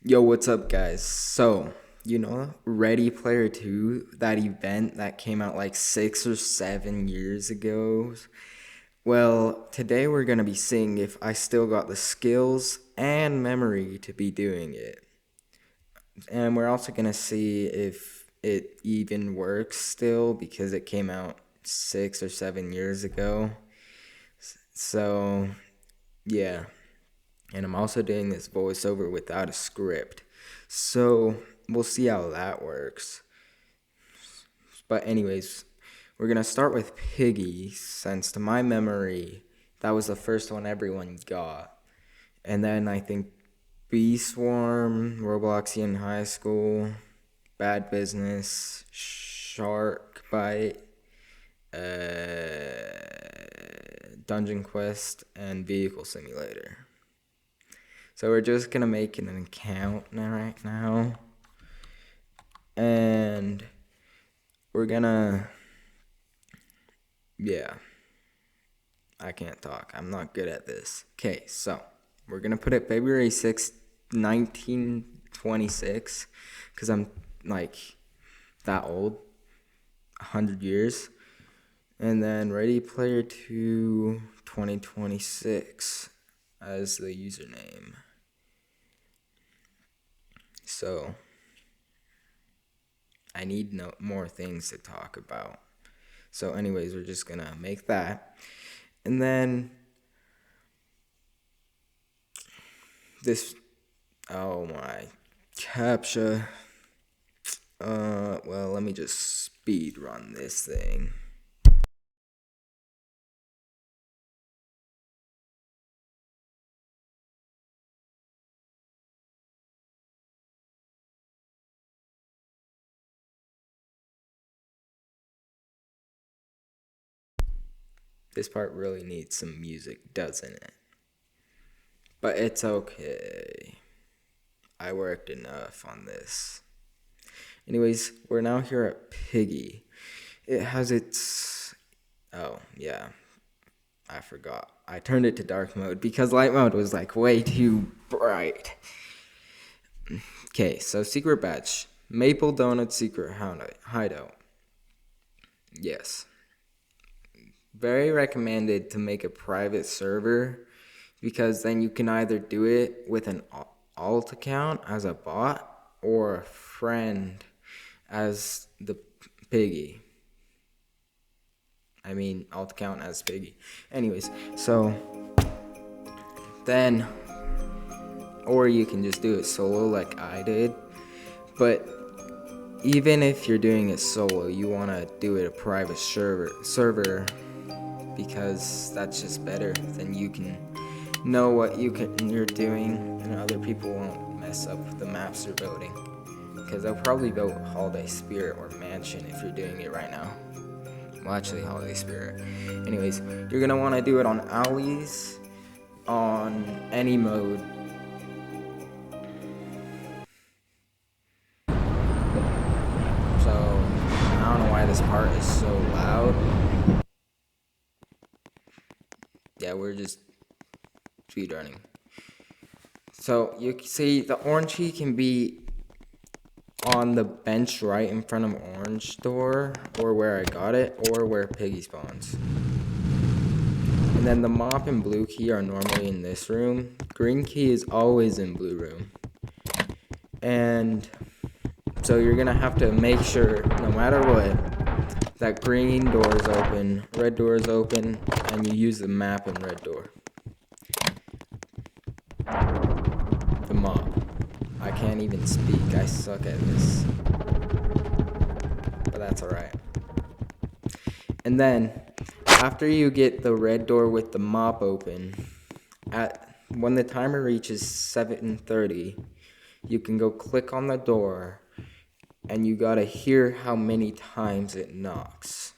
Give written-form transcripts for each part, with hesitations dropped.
Yo, what's up, guys? So, Ready Player 2, that event that came out like 6 or 7 years ago? Well, today we're gonna be seeing if I still got the skills and memory to be doing it. And we're also gonna see if it even works still because it came out 6 or 7 years ago. So, yeah. And I'm also doing this voiceover without a script. So we'll see how that works. But anyways, we're gonna start with Piggy, since to my memory, that was the first one everyone got. And then I think Bee Swarm, Robloxian High School, Bad Business, Shark Bite, Dungeon Quest, and Vehicle Simulator. So we're just gonna make an account right now, and we're gonna, yeah, I can't talk. I'm not good at this. Okay, so we're gonna put it February 6th, 1926, because I'm like that old, 100 years. And then Ready Player 2 2026 as the username. So I need more things to talk about. So anyways, we're just gonna make that. And then this, oh my, CAPTCHA. Well, let me just speed run this thing. This part really needs some music, doesn't it? But it's okay. I worked enough on this. Anyways, we're now here at Piggy. It has its, oh yeah, I forgot. I turned it to dark mode because light mode was like way too bright. Okay, so secret badge. Maple Donut secret hideout. Yes. Very recommended to make a private server because then you can either do it with an alt account as a bot or a friend as the Piggy. I mean, alt account as Piggy. Anyways, so then, or you can just do it solo like I did. But even if you're doing it solo, you want to do it a private server because that's just better. Then you can know what you're doing, and other people won't mess up the maps you're voting. Because they'll probably vote Holiday Spirit or Mansion if you're doing it right now. Well, actually, Holiday Spirit. Anyways, you're gonna want to do it on alleys, on any mode. So I don't know why this part is so loud. Yeah, we're just speedrunning. So you can see the orange key can be on the bench right in front of orange door, or where I got it, or where Piggy spawns. And then the mop and blue key are normally in this room. Green key is always in blue room. And so you're gonna have to make sure, no matter what, that green door is open, red door is open, and you use the map in red door. The mop. I can't even speak. I suck at this. But that's alright. And then, after you get the red door with the mop open, when the timer reaches 7:30, you can go click on the door, and you gotta hear how many times it knocks.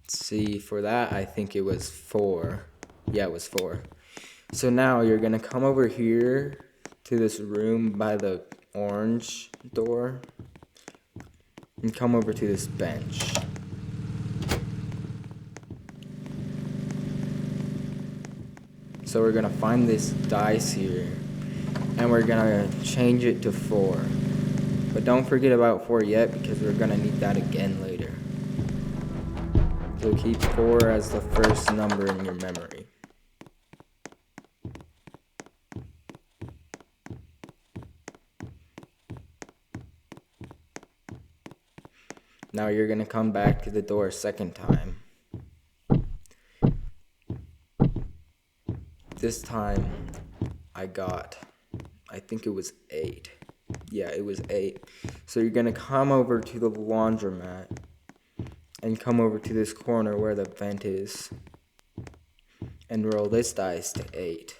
See, for that, I think it was 4. Yeah, it was 4. So now you're gonna come over here to this room by the orange door and come over to this bench. So we're gonna find this dice here, and we're gonna change it to 4. But don't forget about 4 yet, because we're gonna need that again later. So keep 4 as the first number in your memory. Now you're gonna come back to the door a second time. This time I think it was 8. Yeah, it was 8. So you're gonna come over to the laundromat and come over to this corner where the vent is and roll this dice to 8.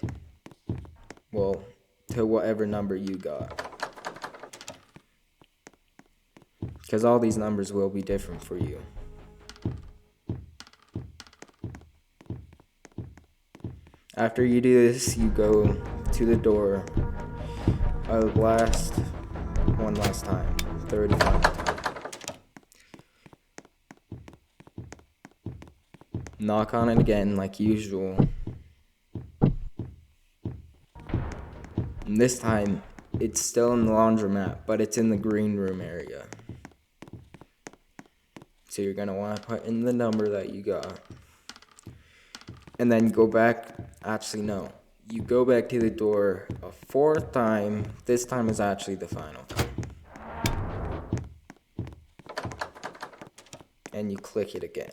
Well, to whatever number you got. Because all these numbers will be different for you. After you do this, you go to the door one last time, third and final time. Knock on it again like usual. And this time, it's still in the laundromat, but it's in the green room area. So you're going to want to put in the number that you got. And then go back. Actually, no. You go back to the door a 4th time. This time is actually the final time. And you click it again.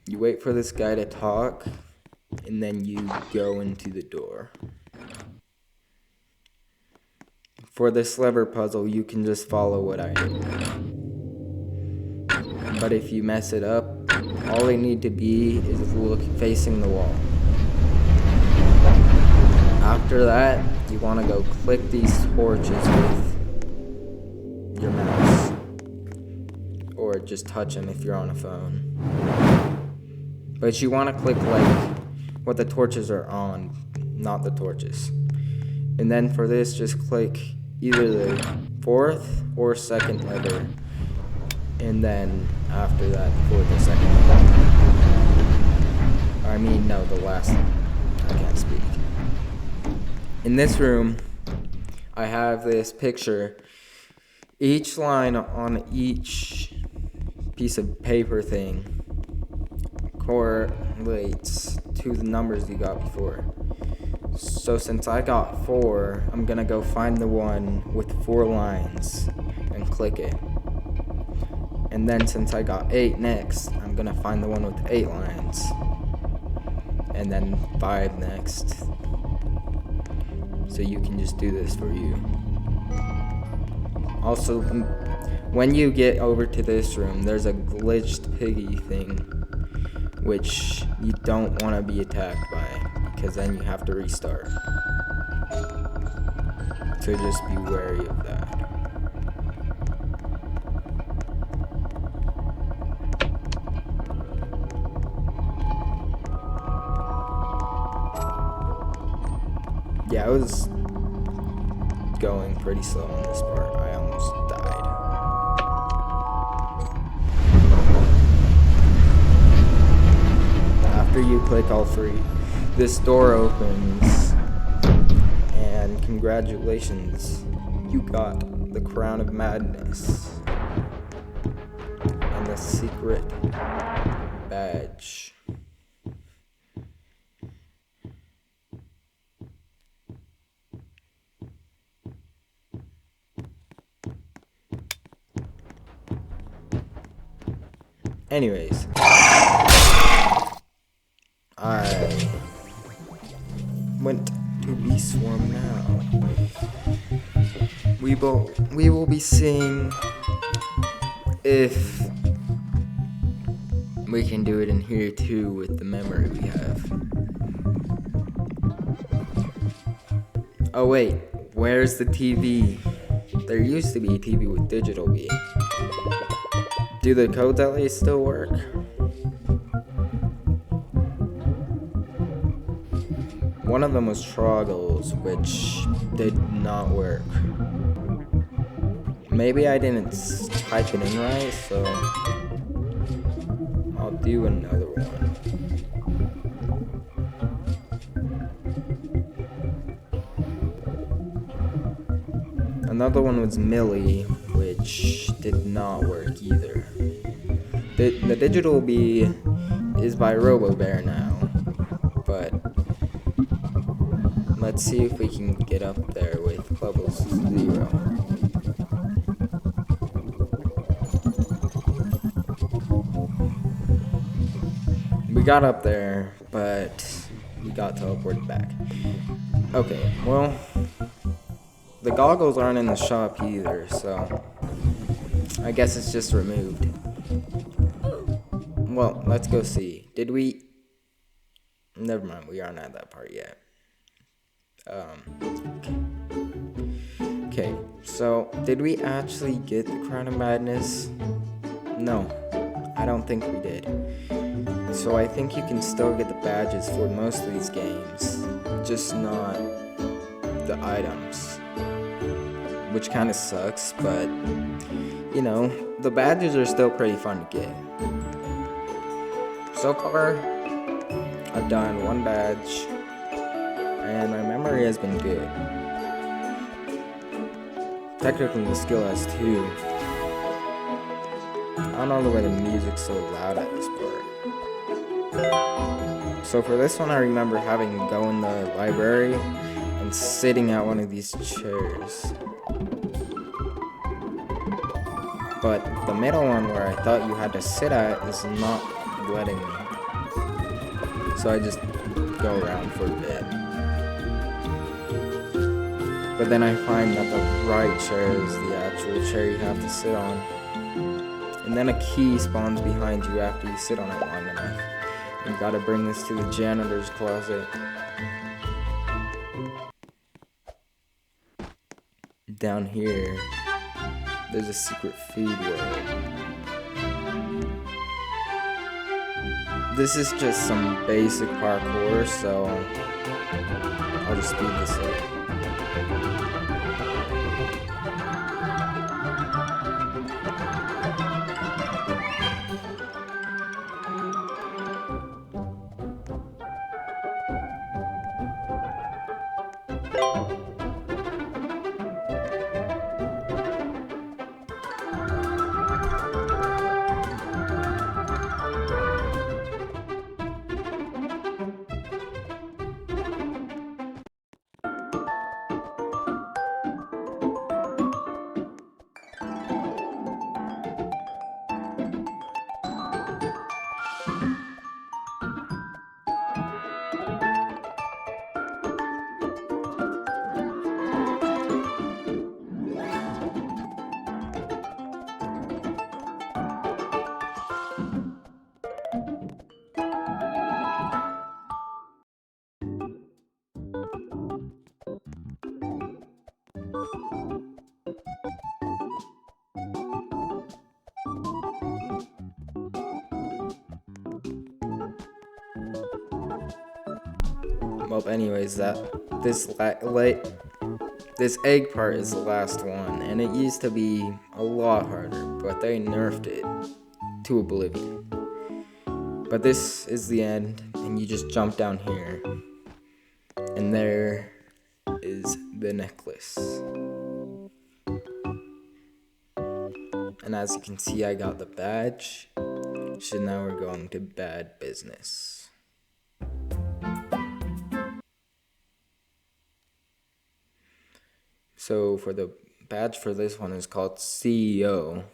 You wait for this guy to talk. And then you go into the door. For this lever puzzle, you can just follow what I do. But if you mess it up, all they need to be is facing the wall. After that, you want to go click these torches with your mouse. Or just touch them if you're on a phone. But you want to click like what the torches are on, not the torches. And then for this, just click either the 4th or 2nd lever. And then after that, for the 2nd lever. I mean, no, the last one. I can't speak. In this room, I have this picture. Each line on each piece of paper thing correlates to the numbers you got before. So since I got 4, I'm gonna go find the one with 4 lines and click it. And then since I got 8 next, I'm gonna find the one with 8 lines. And then 5 next. So you can just do this for you. Also, when you get over to this room, there's a glitched piggy thing, which you don't want to be attacked by, because then you have to restart. So just be wary of that. Yeah, I was going pretty slow on this part. I almost died. After you click all 3, this door opens, and congratulations, you got the Crown of Madness and the secret badge. Anyways, I went to Bee Swarm now. We will be seeing if we can do it in here too with the memory we have. Oh wait, where's the TV? There used to be a TV with digital B. Do the codes at least still work? One of them was Troggles, which did not work. Maybe I didn't type it in right, so I'll I'll do another one. Another one was Millie, which did not work either. The Digital Bee is by RoboBear now, but let's see if we can get up there with level 0. We got up there, but we got teleported back. Okay, well, the goggles aren't in the shop either, so I guess it's just removed. Well, let's go see. Did we... Never mind, we aren't at that part yet. Okay, so did we actually get the Crown of Madness? No, I don't think we did. So I think you can still get the badges for most of these games, just not the items, which kind of sucks, but you know, the badges are still pretty fun to get. So far, I've done 1 badge, and my memory has been good. Technically, the skill has 2. I don't know why the music's so loud at this part. So for this one, I remember having to go in the library and sitting at one of these chairs. But the middle one where I thought you had to sit at is not letting me. So I just go around for a bit. But then I find that the right chair is the actual chair you have to sit on. And then a key spawns behind you after you sit on it long enough. You gotta bring this to the janitor's closet. Down here, there's a secret food world. This is just some basic parkour, so I'll just speed this up. Well, anyways, this egg part is the last one, and it used to be a lot harder, but they nerfed it to oblivion. But this is the end, and you just jump down here, and there is the necklace. And as you can see, I got the badge, so now we're going to bad business. So for the badge for this one is called CEO,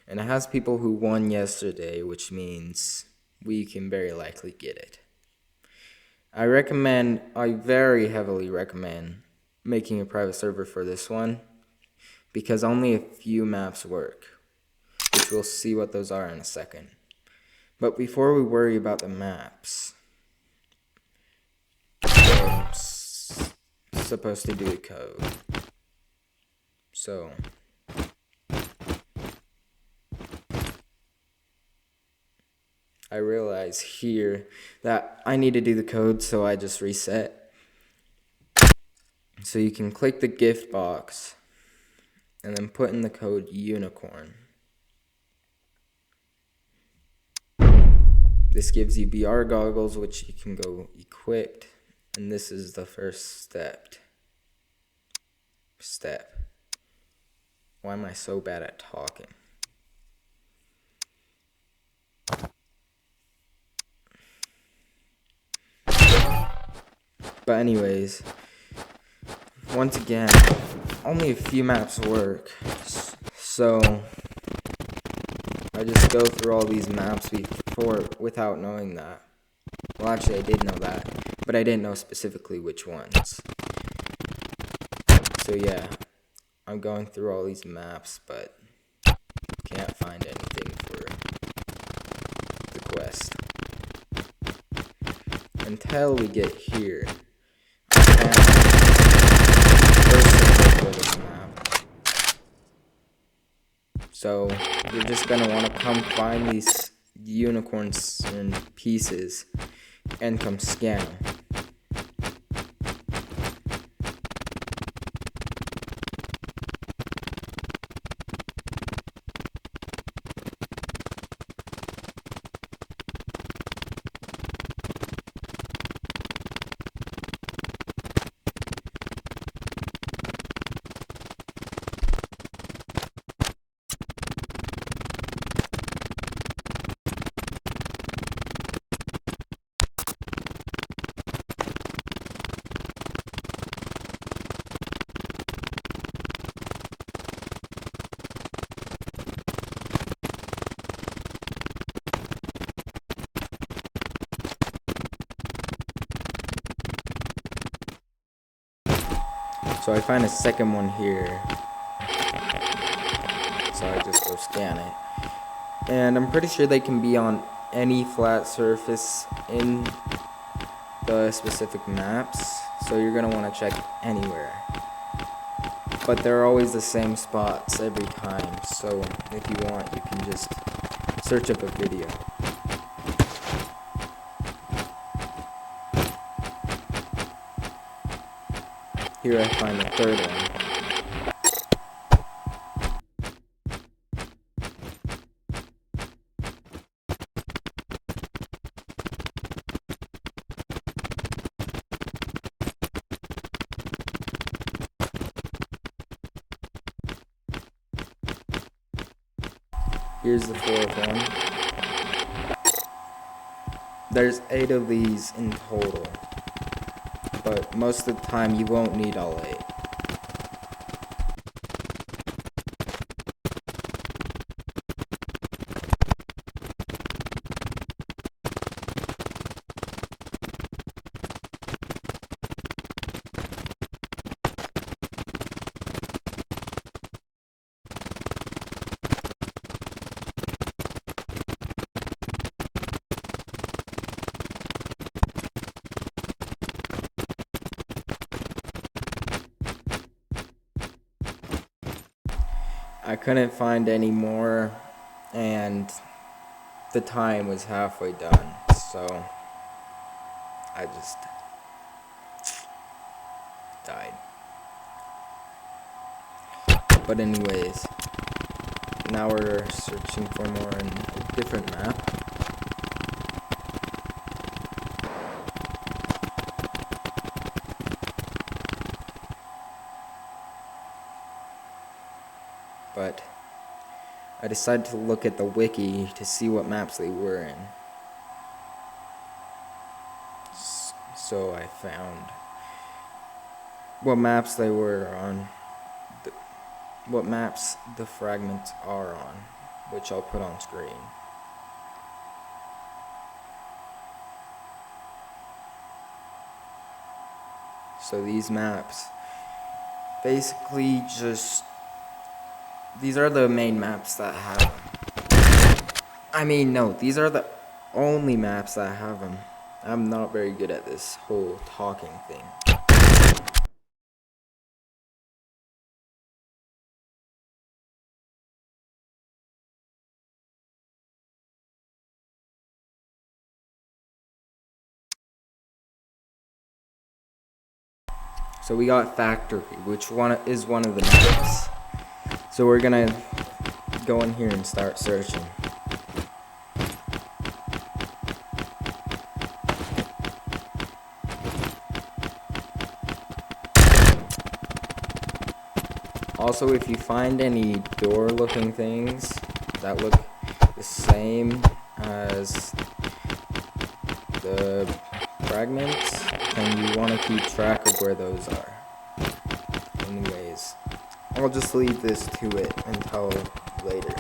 and it has people who won yesterday, which means we can very likely get it. I very heavily recommend making a private server for this one, because only a few maps work, which we'll see what those are in a second. But before we worry about the maps, we're supposed to do the code. So I realize here that I need to do the code, so I just reset. So you can click the gift box and then put in the code unicorn. this gives you VR goggles, which you can go equipped. And this is the first step. Why am I so bad at talking? But anyways, once again, only a few maps work. So I just go through all these maps without knowing that. Well, actually, I did know that, but I didn't know specifically which ones. So yeah, I'm going through all these maps, but can't find anything for the quest. Until we get here. I found the first symbol for this map. So you're just gonna want to come find these unicorns and pieces and come scan them. So I find a second one here. So I just go scan it. And I'm pretty sure they can be on any flat surface in the specific maps. So you're going to want to check anywhere. But they're always the same spots every time. So if you want, you can just search up a video. Here I find the third one. Here's the fourth one. There's 8 of these in total, but most of the time you won't need all 8. I couldn't find any more, and the time was halfway done, so I just died. But anyways, now we're searching for more in a different map. But I decided to look at the wiki to see what maps they were in. So I found what maps they were on, what maps the fragments are on, which I'll put on screen. So these maps basically just, these are the main maps that have them. I mean, no, these are the only maps that have them. I'm not very good at this whole talking thing. So we got Factory, which is one of the maps. So we're gonna go in here and start searching. Also, if you find any door-looking things that look the same as the fragments, then you want to keep track of where those are. Anyways, I'll just leave this to it until later.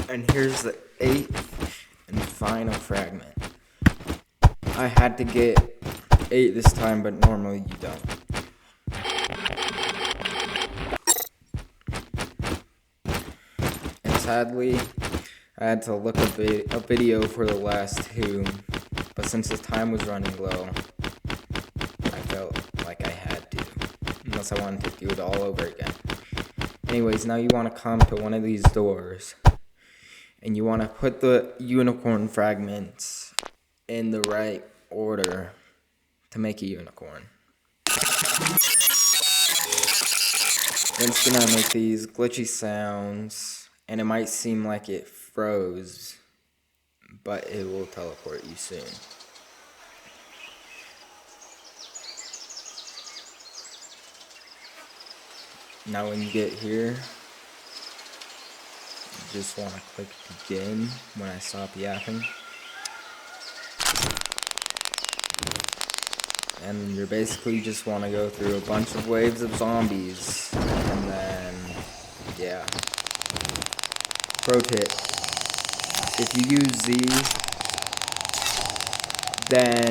And here's the 8th and final fragment. I had to get 8 this time, but normally you don't. And sadly, I had to look up a video for the last 2, but since the time was running low, I felt like I had to, unless I wanted to do it all over again. Anyways, now you want to come to one of these doors, and you want to put the unicorn fragments in the right order to make a unicorn. Then it's gonna make these glitchy sounds, and it might seem like it froze, but it will teleport you soon. Now when you get here, you just want to click begin when I stop yapping. And you're basically just want to go through a bunch of waves of zombies. And then, yeah. Pro tip. If you use Z, then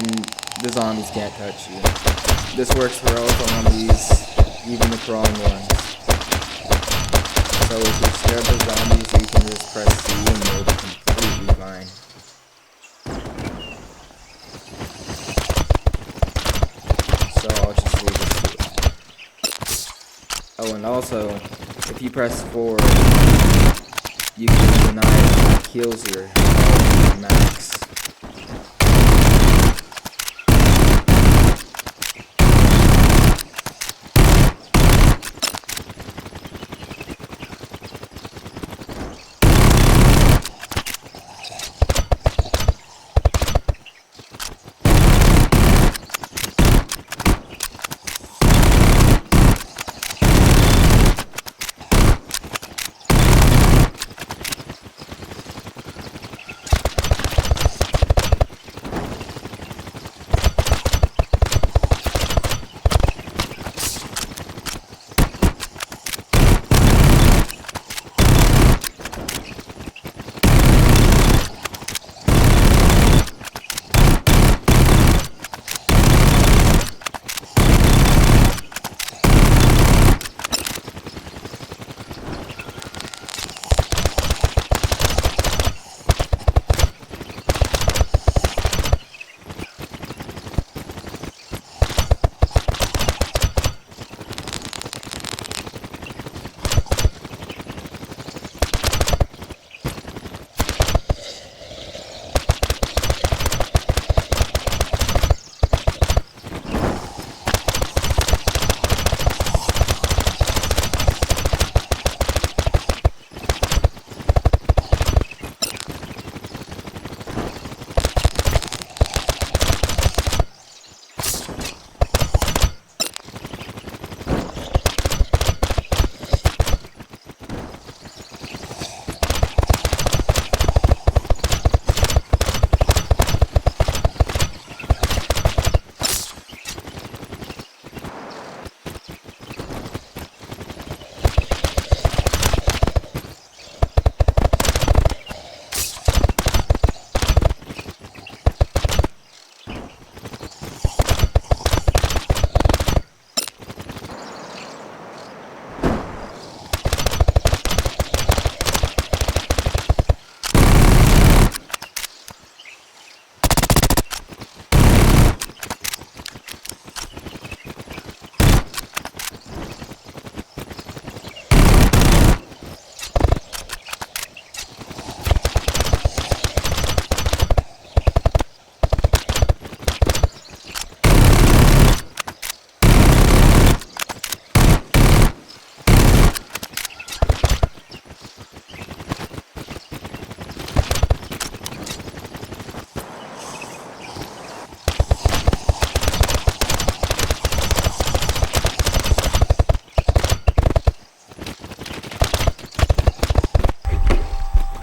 the zombies can't touch you. This works for all zombies, even the crawling ones. So if you're scared of zombies, you can just press C and you'll be completely fine. So I'll just leave it to it. Oh, and also, if you press forward, you can deny it heals your health max.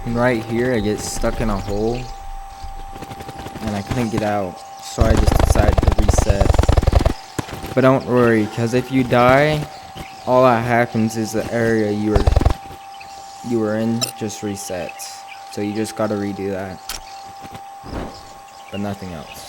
Right here, I get stuck in a hole and I couldn't get out, so I just decided to reset. But don't worry, because if you die, all that happens is the area you were in just resets. So you just gotta redo that, but nothing else.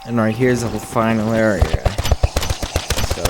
And right here's the final area. So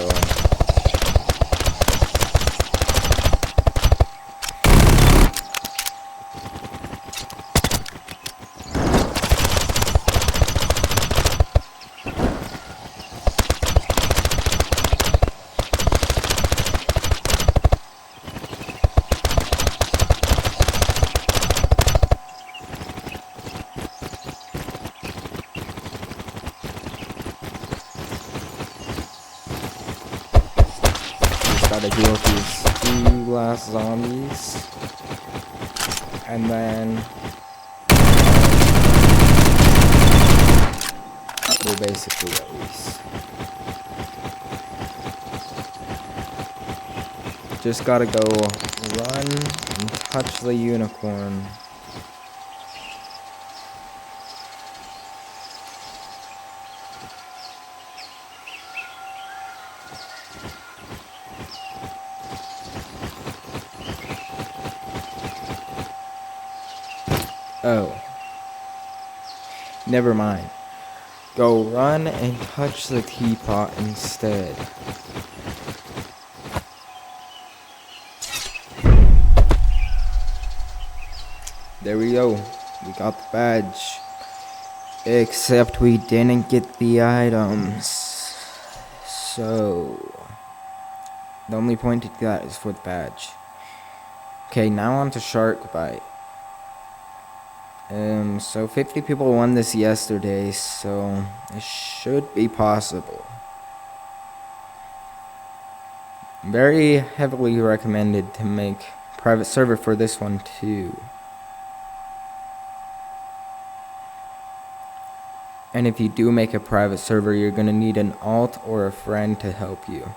gotta deal with these 2 last zombies, and then we're basically at least. Just gotta go run and touch the unicorn. Oh. Never mind. Go run and touch the teapot instead. There we go. We got the badge. Except we didn't get the items. So the only point to that is for the badge. Okay, now on to Shark Bite. So 50 people won this yesterday, so it should be possible. Very heavily recommended to make private server for this one too. And if you do make a private server, you're gonna need an alt or a friend to help you.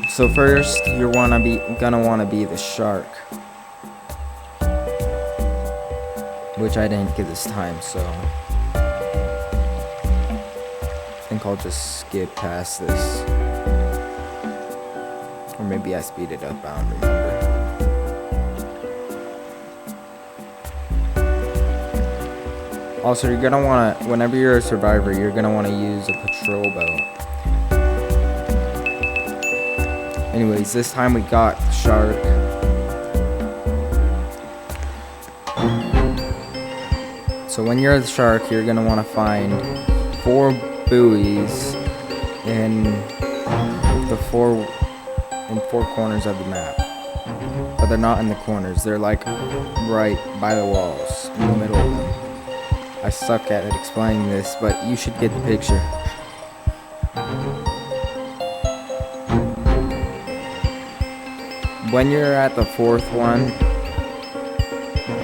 So first, you're gonna wanna be the shark, which I didn't get this time, so I think I'll just skip past this, or maybe I speed it up. I don't remember. Also, you're gonna wanna, whenever you're a survivor, you're gonna wanna use a patrol boat. Anyways, this time we got shark. So when you're the shark, you're gonna want to find 4 buoys in the 4 corners of the map. But they're not in the corners. They're like right by the walls, in the middle of them. I suck at explaining this, but you should get the picture. When you're at the 4th one,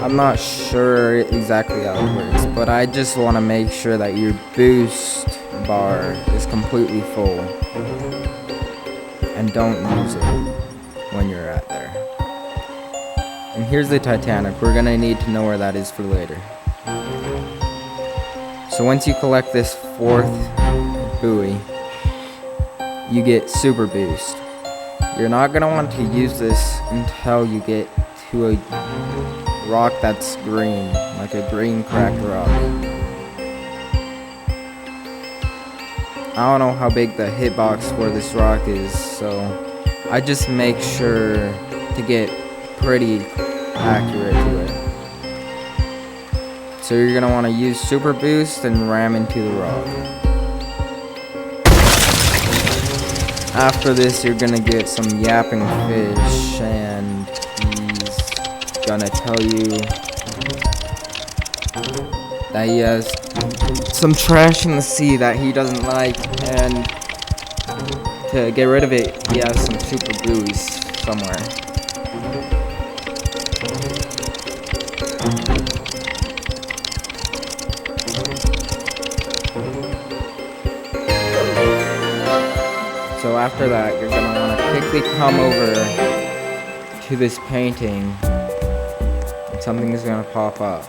I'm not sure exactly how it works, but I just want to make sure that your boost bar is completely full. And don't use it when you're at there. And here's the Titanic. We're going to need to know where that is for later. So once you collect this 4th buoy, you get super boost. You're not going to want to use this until you get to a rock that's green, like a green cracked rock. I don't know how big the hitbox for this rock is, so I just make sure to get pretty accurate to it. So you're going to want to use super boost and ram into the rock. After this, you're gonna get some yapping fish, and he's gonna tell you that he has some trash in the sea that he doesn't like, and to get rid of it, he has some super buoys somewhere. So after that, you're going to want to quickly come over to this painting. something is gonna pop up.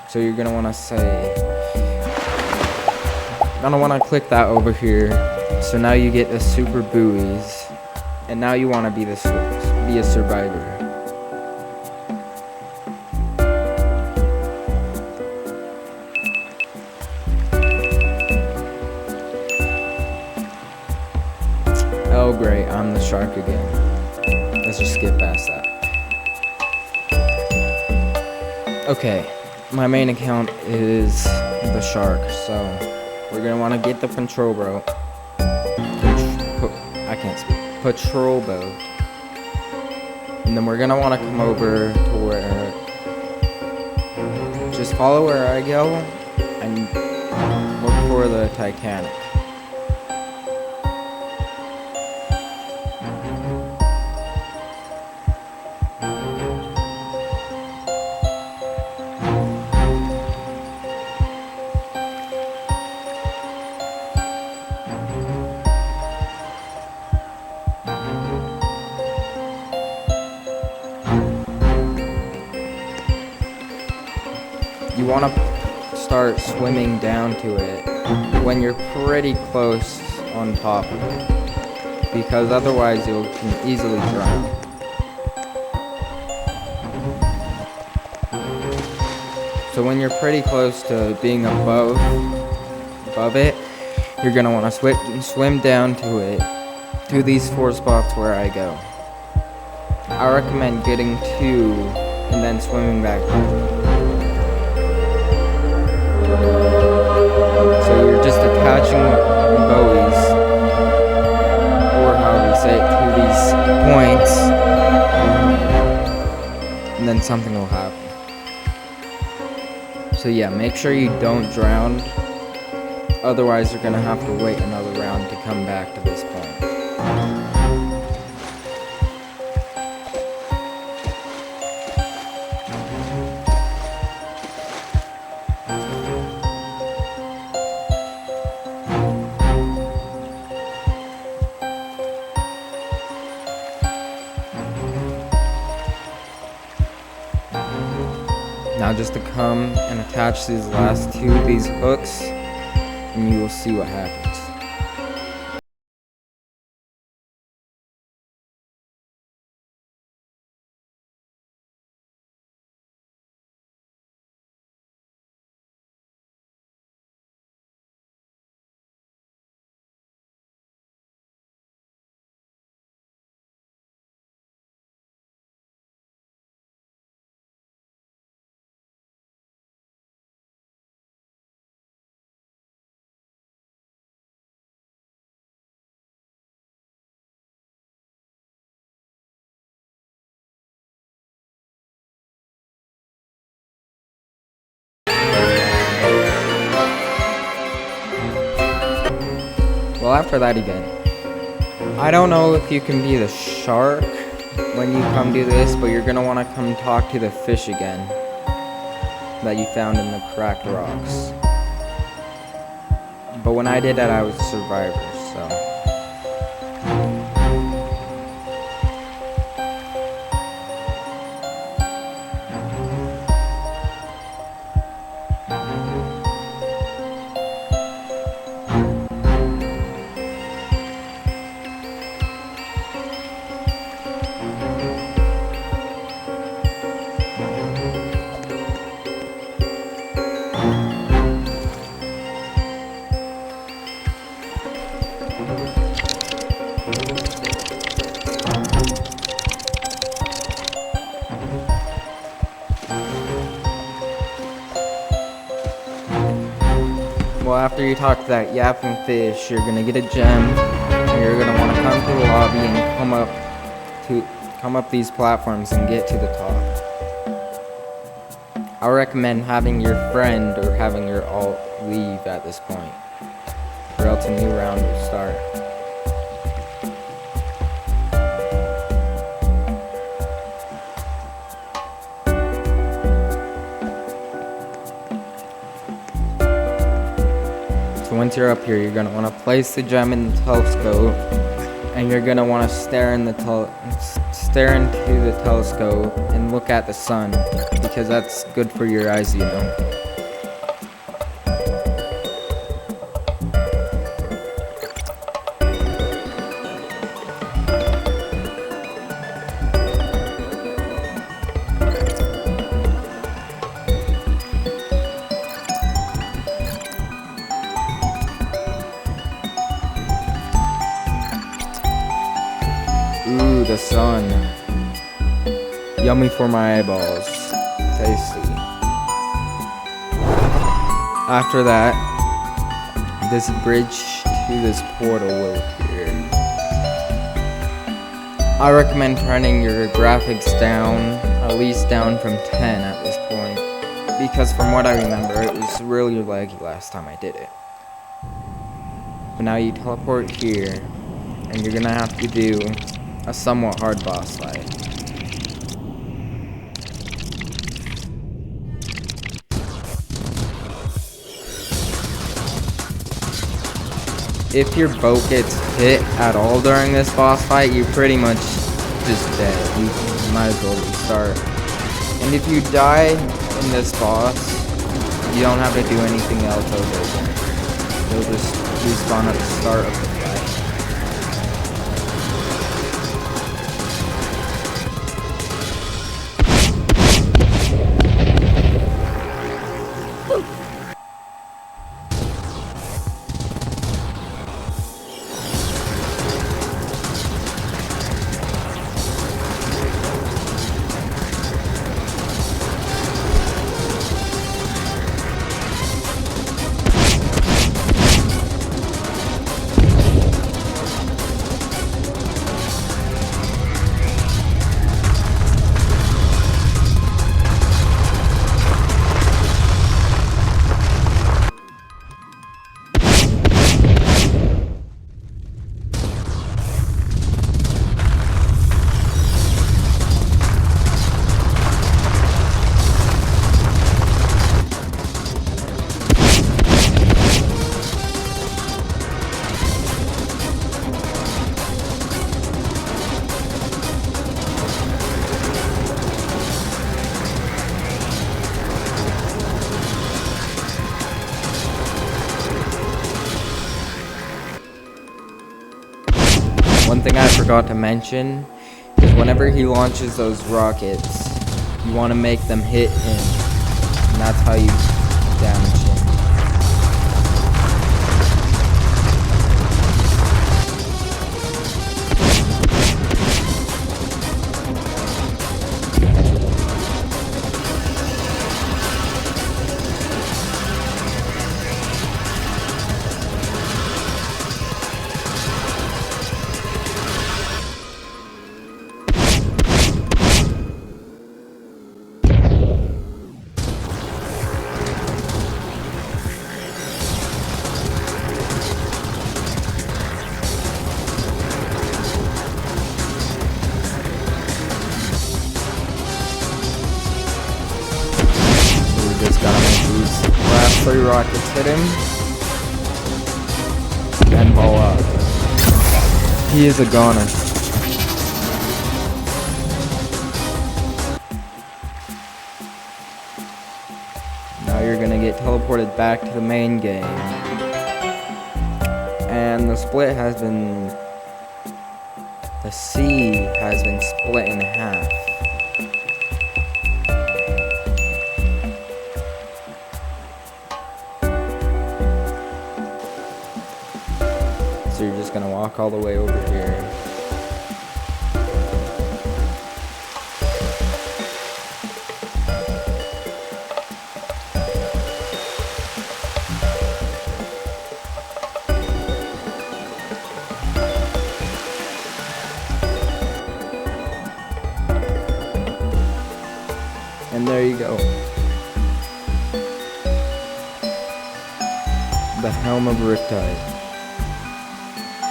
So you're gonna wanna click that over here. So now you get the super buoys, and now you wanna be a survivor. Oh great, I'm the shark again. Let's just skip past that. Okay, my main account is the shark, so we're gonna want to get the patrol boat. Patrol boat. And then we're gonna want to come over to where, just follow where I go and look for the Titanic. You want to start swimming down to it when you're pretty close on top of it, because otherwise you can easily drown. So when you're pretty close to being above it, you're going to want to swim down to it, to these 4 spots where I go. I recommend getting 2 and then swimming back home. So you're just attaching buoys, or however you say it, to these points, and then something will happen. So yeah, make sure you don't drown, otherwise you're gonna have to wait another round to come back to this point. Now just to come and attach these last 2 of these hooks, and you will see what happens. Well, after that event, I don't know if you can be the shark when you come do this, but you're gonna want to come talk to the fish again that you found in the cracked rocks. But when I did that, I was a survivor, so. Well, after you talk to that yapping fish, you're gonna get a gem, and you're gonna want to come to the lobby and come up these platforms and get to the top. I recommend having your friend or having your alt leave at this point, or else a new round will start. So once you're up here, you're going to want to place the gem in the telescope and you're gonna want to stare into the telescope and look at the sun, because that's good for your eyes, you know. Ooh, the sun. Yummy for my eyeballs. Tasty. After that, this bridge to this portal will appear. I recommend turning your graphics down, at least down from 10 at this point, because from what I remember, it was really laggy last time I did it. But now you teleport here, and you're gonna have to do a somewhat hard boss fight. If your boat gets hit at all during this boss fight, you're pretty much just dead. You might as well restart. And if you die in this boss, you don't have to do anything else over again. You'll just respawn at the start of the fight. One thing I forgot to mention is whenever he launches those rockets, you want to make them hit him, and that's how you damage him. Just gotta make these last 3 rockets hit him, and ball up. He is a goner. Now you're gonna get teleported back to the main game. And the sea has been split in half. So you're just gonna walk all the way over here. And there you go. The Helm of Riptide.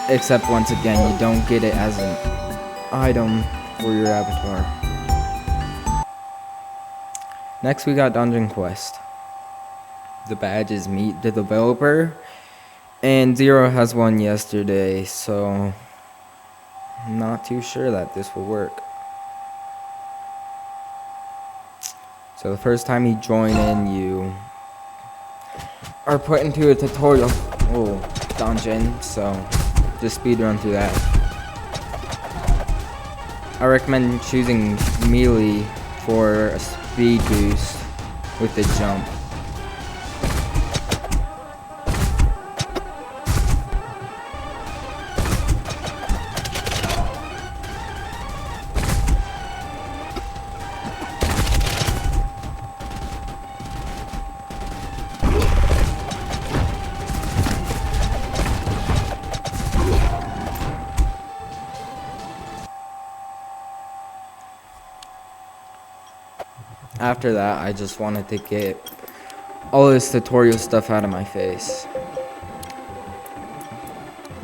Except once again, you don't get it as an item for your avatar. Next we got Dungeon Quest. The badges meet the developer, and Zero has one yesterday, so I'm not too sure that this will work. So the first time you join in, you are put into a tutorial dungeon, so just speed run through that. I recommend choosing melee for a speed boost with the jump. After that, I just wanted to get all this tutorial stuff out of my face.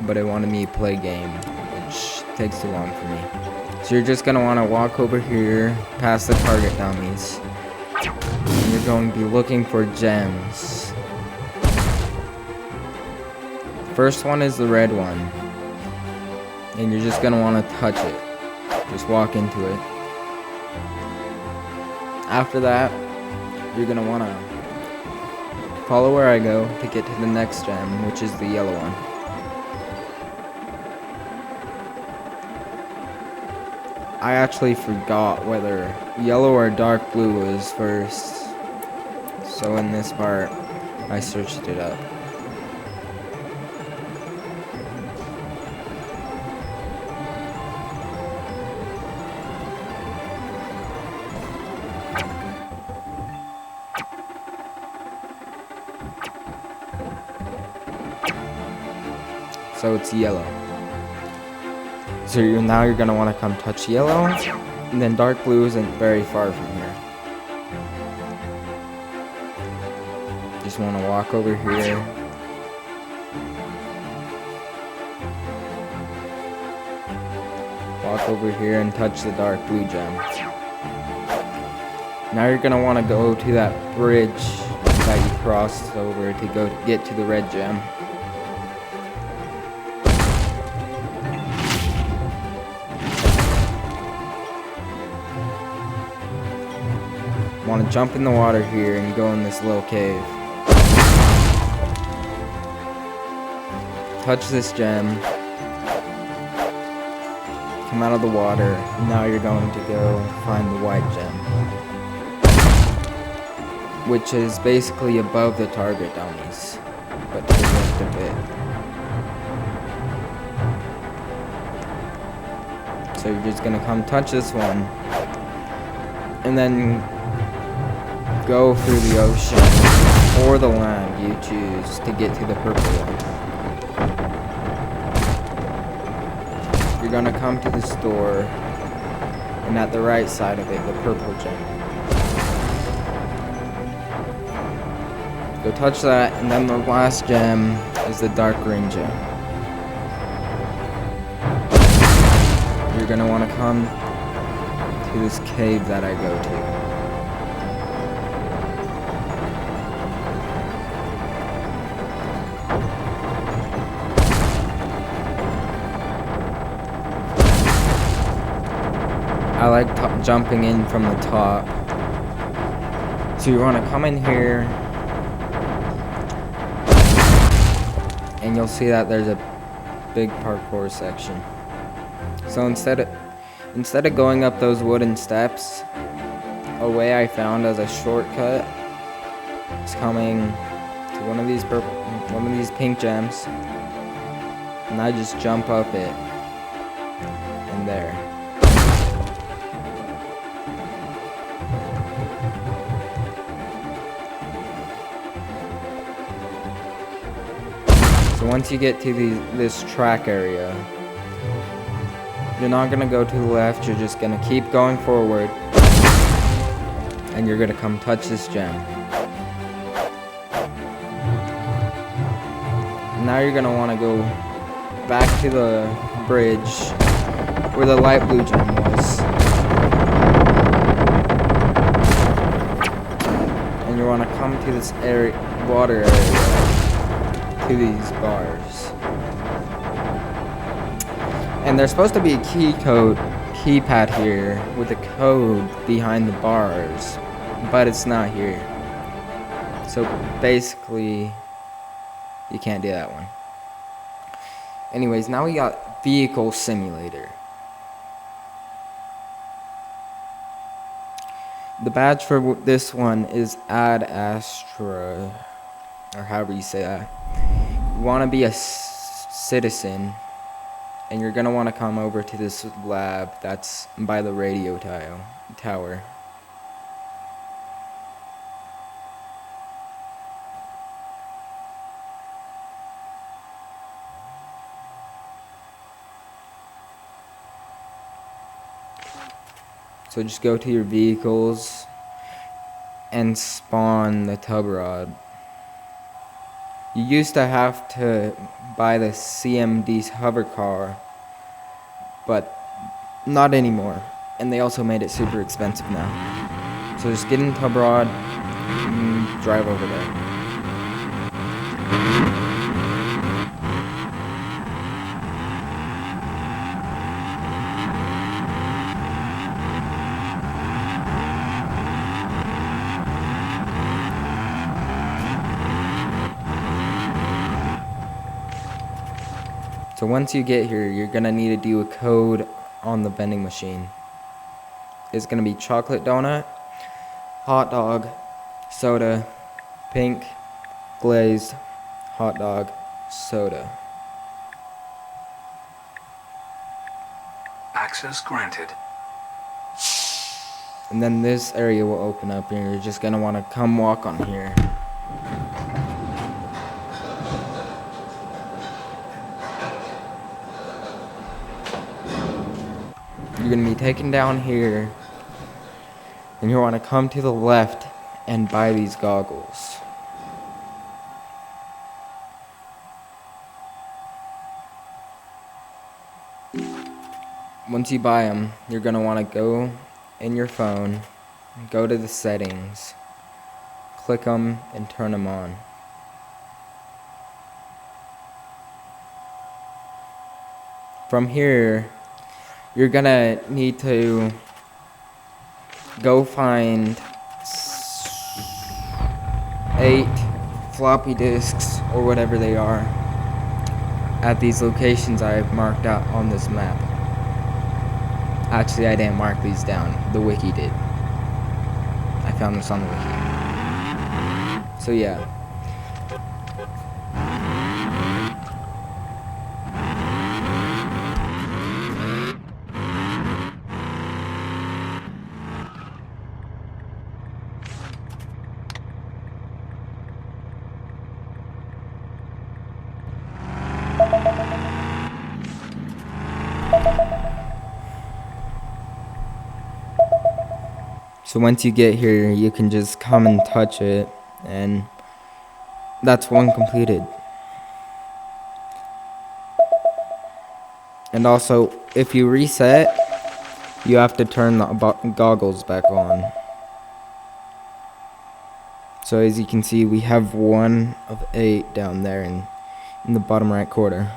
But it wanted me to play game, which takes too long for me. So you're just going to want to walk over here, past the target dummies. And you're going to be looking for gems. First one is the red one. And you're just going to want to touch it. Just walk into it. After that, you're going to want to follow where I go to get to the next gem, which is the yellow one. I actually forgot whether yellow or dark blue was first. So in this part, I searched it up. So it's yellow. So now you're gonna want to come touch yellow, and then dark blue isn't very far from here. Just want to walk over here. Walk over here and touch the dark blue gem. Now you're gonna want to go to that bridge that you crossed over to get to the red gem. Want to jump in the water here and go in this little cave. Touch this gem. Come out of the water. Now you're going to go find the white gem, which is basically above the target dummies, but to the left a bit. So you're just gonna come touch this one, and then go through the ocean or the land you choose to get to the purple one. You're gonna come to this door, and at the right side of it, the purple gem. Go touch that, and then the last gem is the dark green gem. You're gonna want to come to this cave that I go to. I like jumping in from the top. So you want to come in here, and you'll see that there's a big parkour section. So instead of going up those wooden steps, a way I found as a shortcut is coming to one of these pink gems, and I just jump up it, and there. So once you get to this track area, you're not going to go to the left, you're just going to keep going forward, and you're going to come touch this gem. Now you're going to want to go back to the bridge where the light blue gem was. And you want to come to this water area, to these bars. And there's supposed to be a keypad here with a code behind the bars, but it's not here. So basically, you can't do that one. Anyways, now we got Vehicle Simulator. The badge for this one is Ad Astra, or however you say that. You want to be a citizen, and you're going to want to come over to this lab that's by the radio tower. So just go to your vehicles and spawn the tub rod. You used to have to buy the CMD's hover car, but not anymore. And they also made it super expensive now. So just get in tub rod and drive over there. So once you get here, you're gonna need to do a code on the vending machine. It's gonna be chocolate donut, hot dog, soda, pink, glazed, hot dog, soda. Access granted. And then this area will open up and you're just gonna wanna come walk on here. You're gonna be taken down here and you wanna come to the left and buy these goggles. Once you buy them, you're gonna wanna go in your phone, go to the settings, click them and turn them on. From here, you're gonna need to go find 8 floppy disks or whatever they are at these locations I've marked out on this map. Actually, I didn't mark these down. The wiki did. I found this on the wiki. So yeah. So once you get here, you can just come and touch it, and that's one completed. And also, if you reset, you have to turn the goggles back on. So as you can see, we have 1 of 8 down there in the bottom right corner.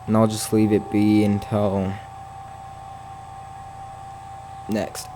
And I'll just leave it be until next.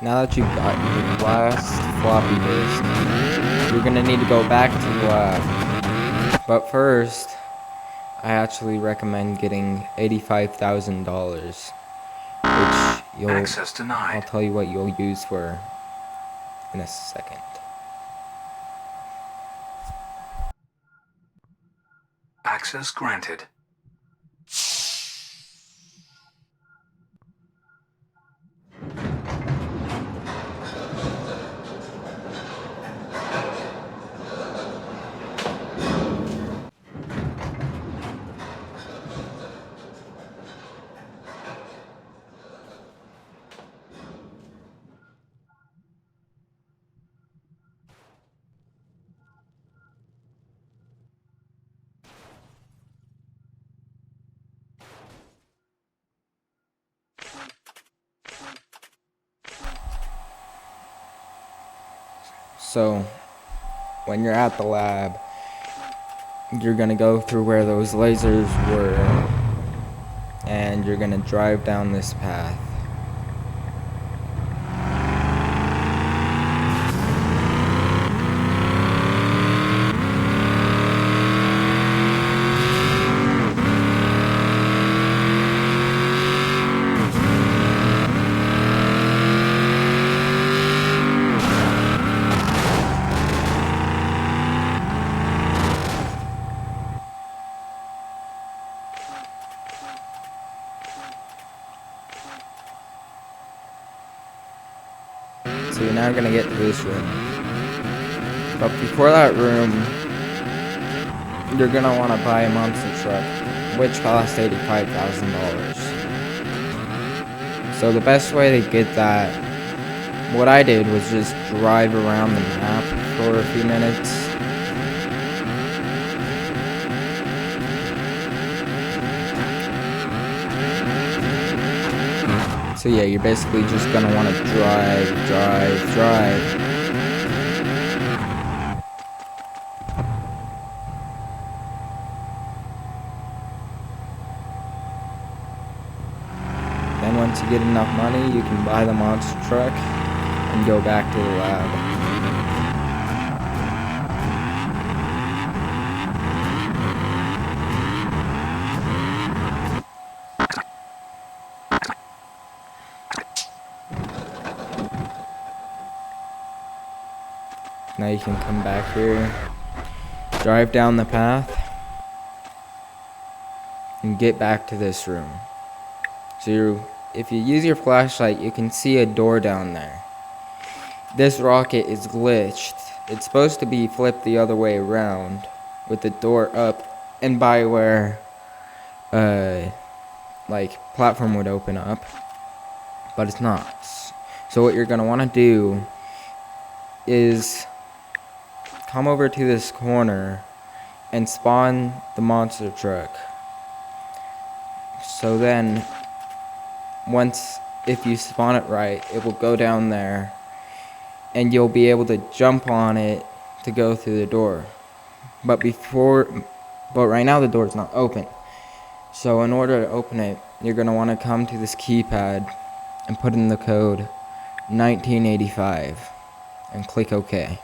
Now that you've got your last floppy disk, you're gonna need to go back to the lab. But first, I actually recommend getting $85,000, which Access denied. I'll tell you what you'll use for in a second. Access granted. So, when you're at the lab, you're gonna go through where those lasers were, and you're gonna drive down this path. So you're now gonna get to this room. But before that room, you're gonna wanna buy a monster truck, which costs $85,000. So the best way to get that, what I did was just drive around the map for a few minutes. So yeah, you're basically just gonna wanna drive. Then once you get enough money, you can buy the monster truck and go back to the lab. Now you can come back here, drive down the path, and get back to this room. So if you use your flashlight, you can see a door down there. This rocket is glitched. It's supposed to be flipped the other way around, with the door up and by where like platform would open up, but it's not. So what you're gonna want to do is come over to this corner and spawn the monster truck. So then if you spawn it right, it will go down there and you'll be able to jump on it to go through the door. But right now the door is not open. So in order to open it, you're going to want to come to this keypad and put in the code 1985 and click OK.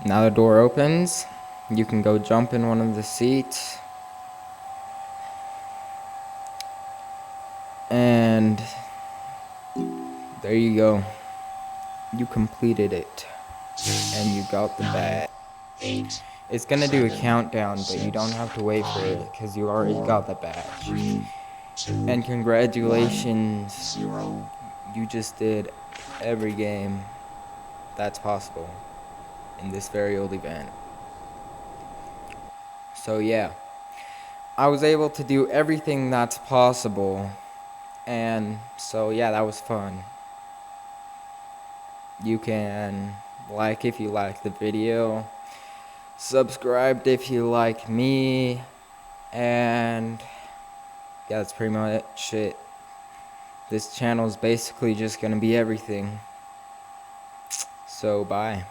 Now the door opens. You can go jump in one of the seats. And there you go. You completed it. And you got the badge. It's gonna do a countdown, but you don't have to wait for it because you already got the badge. And congratulations. You just did every game that's possible in this very old event. So yeah, I was able to do everything that's possible, and so yeah, that was fun. You can like if you like the video, subscribe if you like me, and yeah, that's pretty much it. This channel is basically just gonna be everything. So bye.